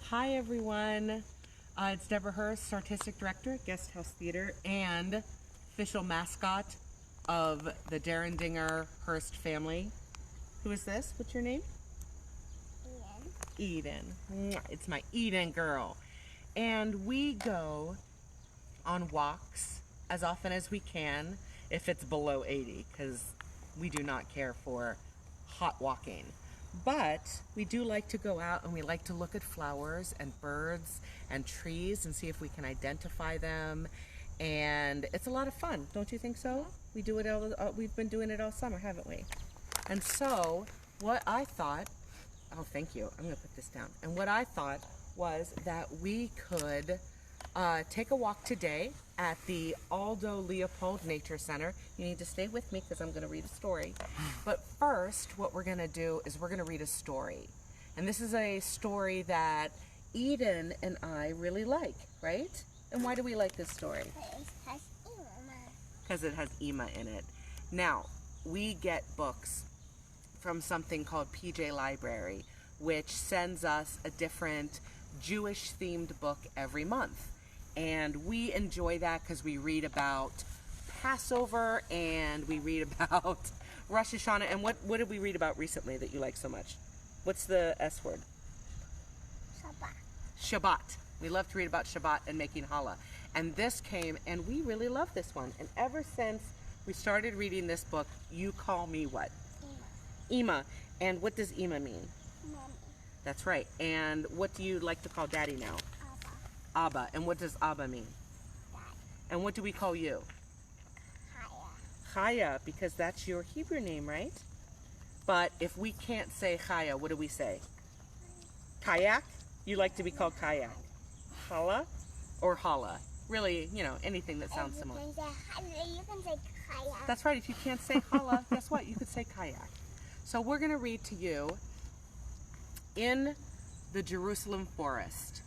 Hi everyone, it's Deborah Hurst, Artistic Director at Guest House Theater and official mascot of the Darendinger Hurst family. Who is this? What's your name? Eden. Eden. It's my Eden girl. And we go on walks as often as we can if it's below 80, because we do not care for hot walking. But we do like to go out and we like to look at flowers and birds and trees and see if we can identify them. And it's a lot of fun, don't you think so? We do it all, we've been doing it all summer, haven't we? And so what I thought, oh thank you, I'm gonna put this down. And what I thought was that we could take a walk today at the Aldo Leopold Nature Center. You need to stay with me because I'm going to read a story. But first, what we're going to do is we're going to read a story. And this is a story that Eden and I really like, right? And why do we like this story? Because it has Ima in it. Now, we get books from something called PJ Library, which sends us a different Jewish-themed book every month. And we enjoy that because we read about Passover and we read about Rosh Hashanah. And what did we read about recently that you like so much? What's the S word? Shabbat. Shabbat. We love to read about Shabbat and making challah. And this came, and we really love this one. And ever since we started reading this book, you call me what? Ima. Ima. And what does Ima mean? Mommy. That's right. And what do you like to call Daddy now? Abba. Abba. And what does Abba mean? Dad. And what do we call you? Chaya. Chaya, because that's your Hebrew name, right? But if we can't say Chaya, what do we say? Kayak? You like to be called Kayak. Hala or Hala? Really, you know, anything that sounds similar. You can say Chaya. That's right. If you can't say Hala, guess what? You could say Kayak. So we're going to read to you In the Jerusalem Forest.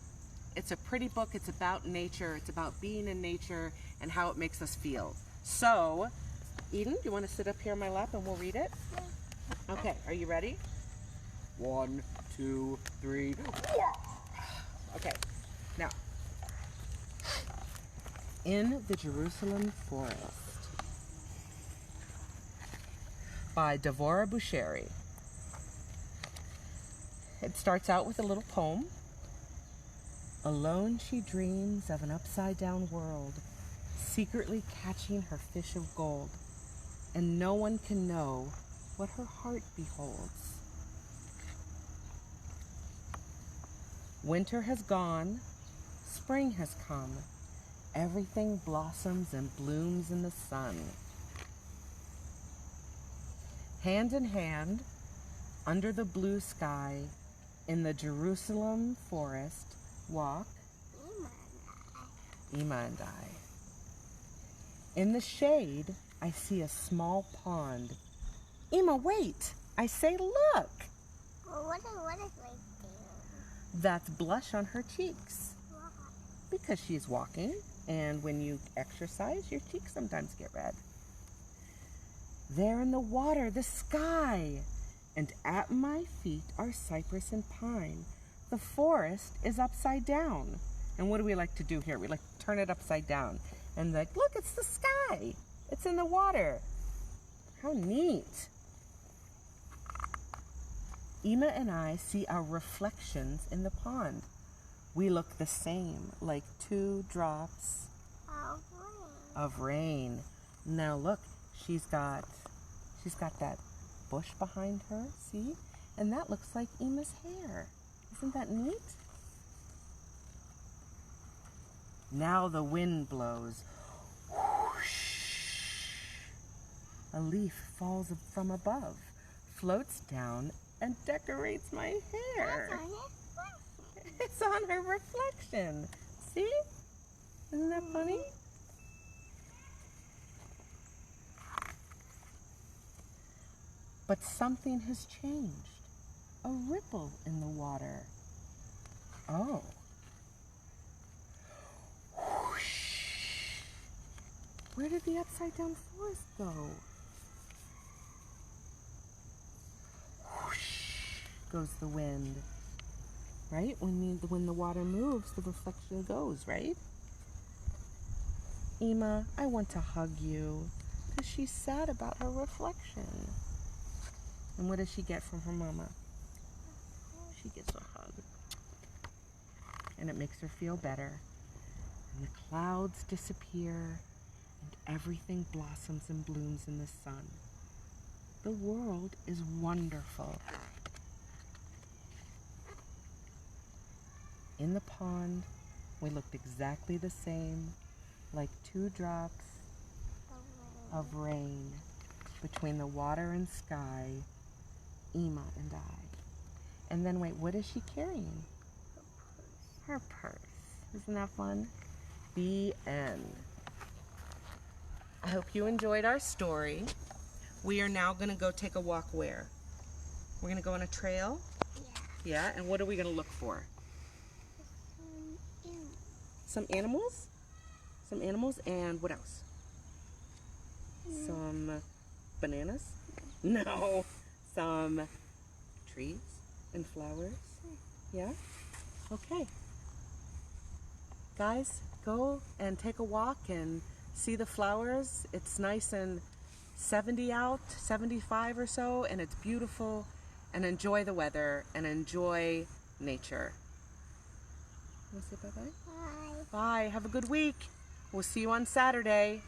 It's a pretty book. It's about nature. It's about being in nature and how it makes us feel. So, Eden, do you want to sit up here on my lap and we'll read it? Yeah. Okay, are you ready? 1, 2, 3. Okay, now. In the Jerusalem Forest by Devora Busheri. It starts out with a little poem. Alone she dreams of an upside-down world, secretly catching her fish of gold, and no one can know what her heart beholds. Winter has gone, spring has come, everything blossoms and blooms in the sun. Hand in hand, under the blue sky, in the Jerusalem forest, walk Ima and I. In the shade, I see a small pond. Ima, wait! I say, look! Well, what is right there? That's blush on her cheeks. Why? Because she's walking, and when you exercise, your cheeks sometimes get red. There in the water, the sky, and at my feet are cypress and pine. The forest is upside down. And what do we like to do here? We like to turn it upside down. And like, look, it's the sky. It's in the water. How neat. Ima and I see our reflections in the pond. We look the same, like 2 drops of rain. Now look, she's got that bush behind her, see? And that looks like Ima's hair. Isn't that neat? Now the wind blows. Whoosh. A leaf falls from above, floats down, and decorates my hair. It's on her reflection. See? Isn't that funny? But something has changed. A ripple in the water. Oh. Whoosh. Where did the upside down forest go? Whoosh goes the wind. right? When the water moves, the reflection goes, right? Ema, I want to hug you because she's sad about her reflection. And what does she get from her mama? She gets a hug. And it makes her feel better. And the clouds disappear and everything blossoms and blooms in the sun. The world is wonderful. In the pond, we looked exactly the same, like 2 drops of rain between the water and sky, Ema and I. And then wait, what is she carrying? Her purse. Isn't that fun? The end. I hope you enjoyed our story. We are now going to go take a walk where? We're going to go on a trail? Yeah. Yeah, and what are we going to look for? Some animals? Some animals, and what else? Some bananas? No. Some trees and flowers? Yeah? Okay. Guys, go and take a walk and see the flowers. It's nice and 70 out, 75 or so, and it's beautiful. And enjoy the weather and enjoy nature. You want to say bye-bye? Bye. Bye. Have a good week. We'll see you on Saturday.